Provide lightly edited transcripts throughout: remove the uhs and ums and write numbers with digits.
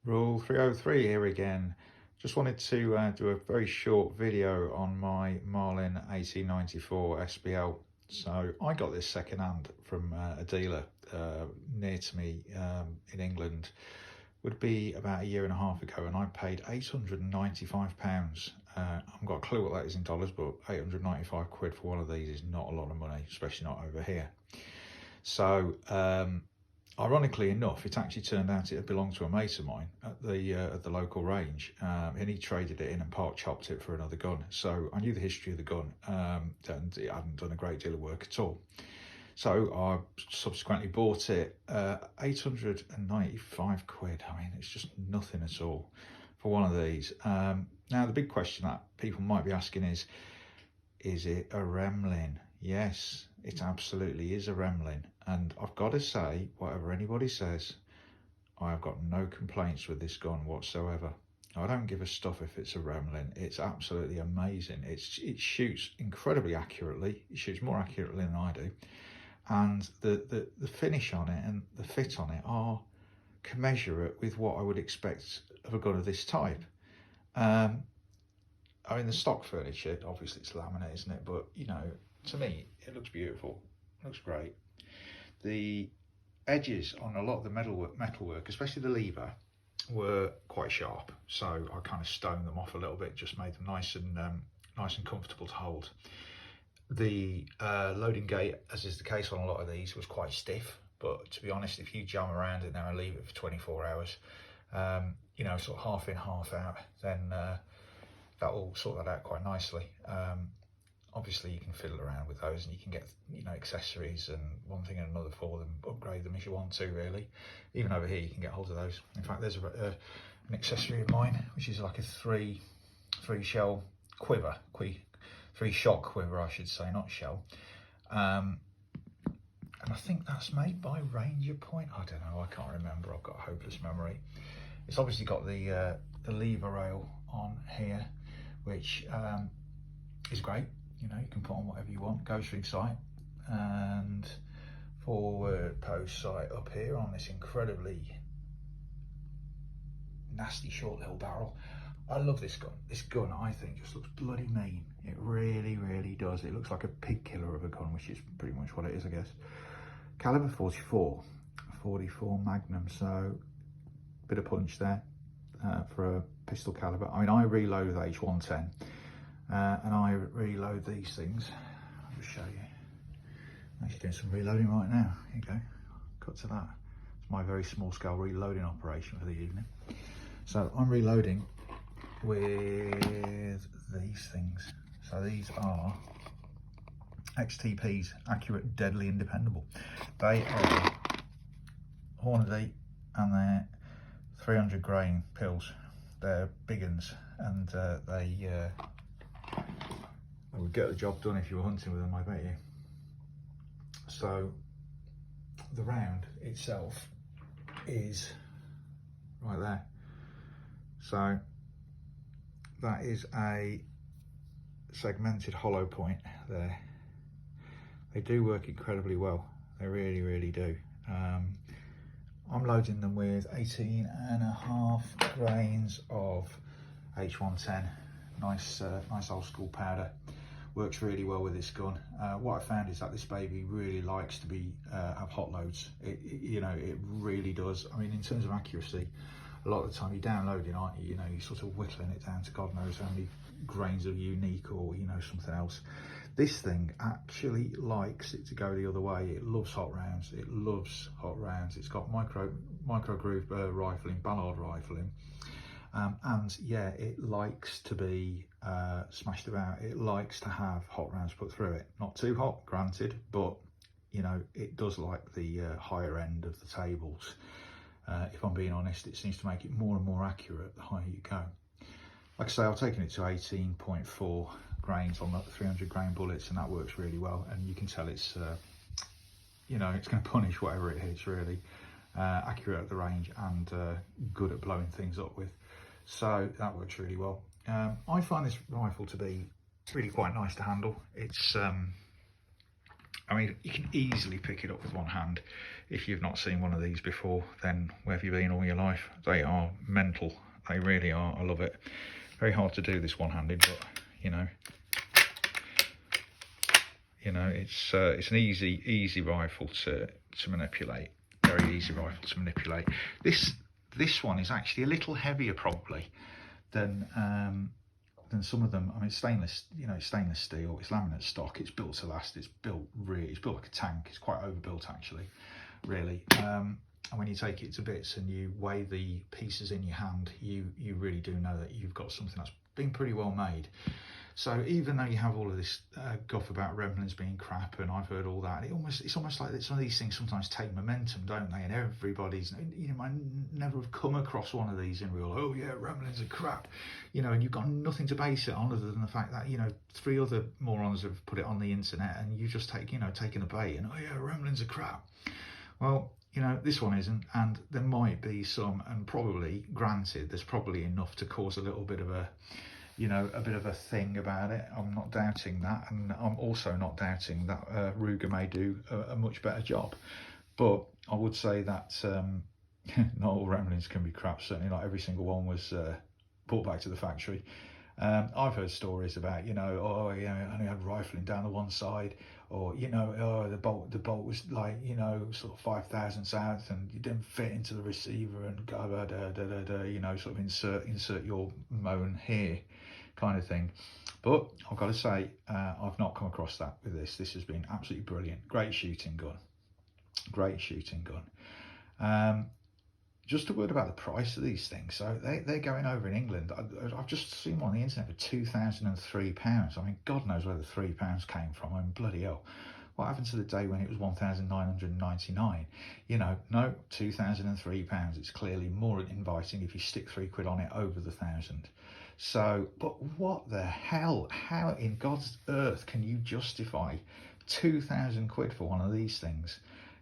Rule 303 here again. Just wanted to do a very short video on my Marlin 1894 SBL. So I got this second hand from a dealer near to me in England. Would be about a year and a half ago, and I paid £895. I haven't got a clue what that is in dollars, but 895 quid for one of these is not a lot of money, especially not over here. So ironically enough, it actually turned out it had belonged to a mate of mine at the local range, and he traded it in and part chopped it for another gun. So I knew the history of the gun, and it hadn't done a great deal of work at all. So I subsequently bought it, 895 quid. I mean, it's just nothing at all for one of these. Now, the big question that people might be asking is it a Remlin? Yes, it absolutely is a Remlin. And I've got to say, whatever anybody says, I've got no complaints with this gun whatsoever. I don't give a stuff if it's a Remlin. It's absolutely amazing. It shoots incredibly accurately. It shoots more accurately than I do. And the finish on it and the fit on it are commensurate with what I would expect of a gun of this type. I mean, the stock furniture, obviously it's laminate, isn't it? But, you know, to me, it looks beautiful. It looks great. The edges on a lot of the metalwork, especially the lever, were quite sharp. So I kind of stoned them off a little bit, just made them nice and comfortable to hold. The loading gate, as is the case on a lot of these, was quite stiff. But to be honest, if you jam around it now and leave it for 24 hours, you know, sort of half in, half out, then that will sort that out quite nicely. Obviously, you can fiddle around with those, and you can get, you know, accessories and one thing and another for them, upgrade them if you want to, really. Even over here, you can get hold of those. In fact, there's an accessory of mine, which is like a three shell quiver, three shot quiver, I should say, not shell. And I think that's made by Ranger Point. I don't know, I can't remember. I've got a hopeless memory. It's obviously got the lever rail on here, which is great. You know, you can put on whatever you want. Go string sight and forward post sight up here on this incredibly nasty short little barrel. I love this gun. This gun, I think, just looks bloody mean. It really, really does. It looks like a pig killer of a gun, which is pretty much what it is, I guess. Caliber 44 Magnum, so bit of punch there for a pistol caliber. I mean, I reload with H110, and I reload these things. I'll just show you. I'm actually doing some reloading right now. Here you go. Cut to that. It's my very small scale reloading operation for the evening. So I'm reloading with these things. So these are XTPs, accurate, deadly, and dependable. They are Hornady, and they're 300 grain pills. They're big uns, and they would get the job done if you were hunting with them, I bet you. So the round itself is right there. So that is a segmented hollow point there. They do work incredibly well. They really, really do. I'm loading them with 18.5 grains of H110. Nice old school powder. Works really well with this gun. What I found is that this baby really likes to have hot loads. You know, it really does. I mean, in terms of accuracy, a lot of the time you're downloading, aren't you? You know, you're sort of whittling it down to God knows how many grains of unique or, you know, something else. This thing actually likes it to go the other way. It loves hot rounds. It loves hot rounds. It's got micro groove rifling, Ballard rifling. And yeah, it likes to be smashed about. It likes to have hot rounds put through it. Not too hot, granted, but you know, it does like the higher end of the tables. If I'm being honest, it seems to make it more and more accurate the higher you go. Like I say, I've taken it to 18.4 grains on the 300 grain bullets, and that works really well. And you can tell it's, you know, it's going to punish whatever it hits, really. Accurate at the range and good at blowing things up with. So that works really well. I find this rifle to be really quite nice to handle. It's I mean, you can easily pick it up with one hand. If you've not seen one of these before, then where have you been all your life? They are mental. They really are. I love it. Very hard to do this one-handed, but you know, it's an easy rifle to manipulate. Very easy rifle to manipulate. This one is actually a little heavier probably than some of them. I mean, stainless, stainless steel. It's laminate stock. It's built to last. It's built like a tank. It's quite overbuilt actually, really. And when you take it to bits and you weigh the pieces in your hand, you really do know that you've got something that's been pretty well made. So even though you have all of this guff about Remlins being crap, and I've heard all that, it's almost like that some of these things sometimes take momentum, don't they? And everybody's, I never have come across one of these in real, oh yeah, Remlins are crap, and you've got nothing to base it on other than the fact that, 3 other morons have put it on the internet, and you just taking the bait, and oh yeah, Remlins are crap. Well, this one isn't, and there might be some, and probably, granted, there's probably enough to cause a little bit of a bit of a thing about it. I'm not doubting that, and I'm also not doubting that Ruger may do a much better job. But I would say that not all Remlins can be crap. Certainly not every single one was brought back to the factory. I've heard stories about, I only had rifling down the one side, or the bolt was like, sort of 5 thousandths out, and you didn't fit into the receiver, and sort of insert your moan here, kind of thing. But I've got to say, I've not come across that with this. This has been absolutely brilliant. Great shooting gun. Just a word about the price of these things. So they're going over in England. I've just seen one on the internet for £2,003. I mean, God knows where the £3 came from. I mean, bloody hell. What happened to the day when it was 1,999? No, £2,003. It's clearly more inviting if you stick £3 on it over the 1,000. So, but what the hell? How in God's earth can you justify £2,000 for one of these things?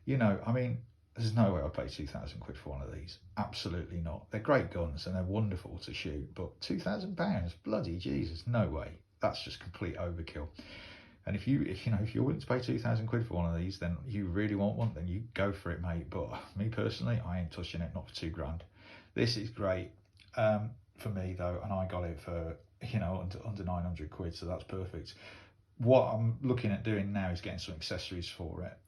I mean, there's no way I'd pay £2,000 for one of these. Absolutely not. They're great guns and they're wonderful to shoot, but £2,000, bloody Jesus, no way. That's just complete overkill. And if you're willing to pay £2,000 for one of these, then you really want one, then you go for it, mate. But me personally, I ain't touching it, not for £2,000. This is great for me though, and I got it for under £900, so that's perfect. What I'm looking at doing now is getting some accessories for it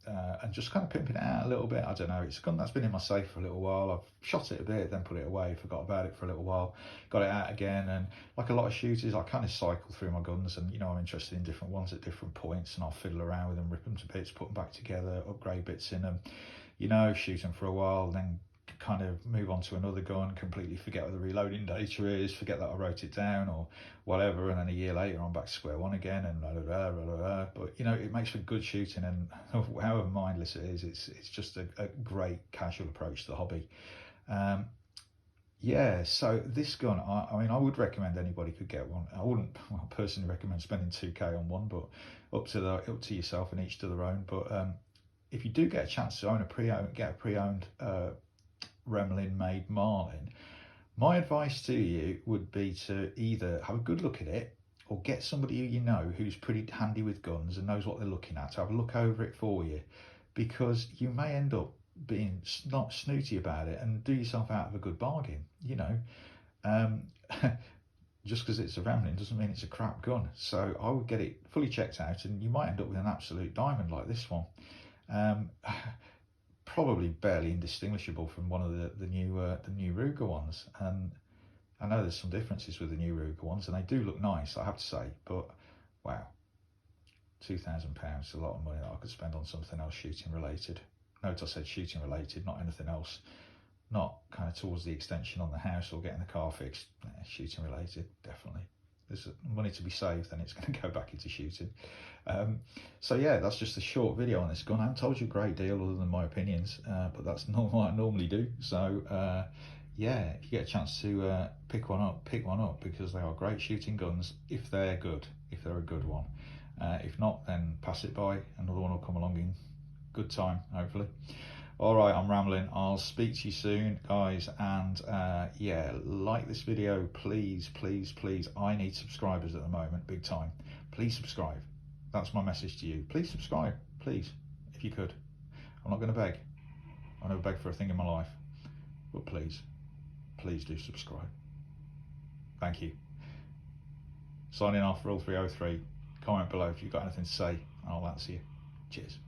and just kind of pimping it out a little bit. I don't know, it's a gun that's been in my safe for a little while. I've shot it a bit, then put it away, forgot about it for a little while, got it out again, and like a lot of shooters, I kind of cycle through my guns, and I'm interested in different ones at different points, and I'll fiddle around with them, rip them to bits, put them back together, upgrade bits in them, shoot them for a while, then kind of move on to another gun, completely forget what the reloading data is, forget that I wrote it down or whatever, and then a year later I'm back to square one again, and but it makes for good shooting, and however mindless it is, it's just a great casual approach to the hobby. So this gun, I mean, I would recommend anybody could get one. I wouldn't personally recommend spending 2k on one, but up to yourself, and each to their own. But if you do get a chance to get a pre-owned Remlin made Marlin, my advice to you would be to either have a good look at it, or get somebody who's pretty handy with guns and knows what they're looking at to have a look over it for you, because you may end up being not snooty about it and do yourself out of a good bargain. Just because it's a Remlin doesn't mean it's a crap gun. So I would get it fully checked out, and you might end up with an absolute diamond like this one. Probably barely indistinguishable from one of the new Ruger ones, and I know there's some differences with the new Ruger ones, and they do look nice, I have to say. But wow, £2,000 is a lot of money that I could spend on something else shooting related. Note I said shooting related, not anything else, not kind of towards the extension on the house or getting the car fixed. Shooting related, definitely. There's money to be saved, then it's going to go back into shooting. So yeah, that's just a short video on this gun. I haven't told you a great deal other than my opinions, but that's not what I normally do. So yeah, if you get a chance to pick one up, because they are great shooting guns if they're good, if they're a good one. If not, then pass it by. Another one will come along in good time, hopefully. All right, I'm rambling. I'll speak to you soon, guys, and yeah, like this video, please. I need subscribers at the moment, big time. Please subscribe. That's my message to you. Please subscribe, please. please, if you could. I'm not going to beg. I never beg for a thing in my life. But please do subscribe. Thank you. Signing off, Rule 303. Comment below if you've got anything to say, and I'll answer you. Cheers.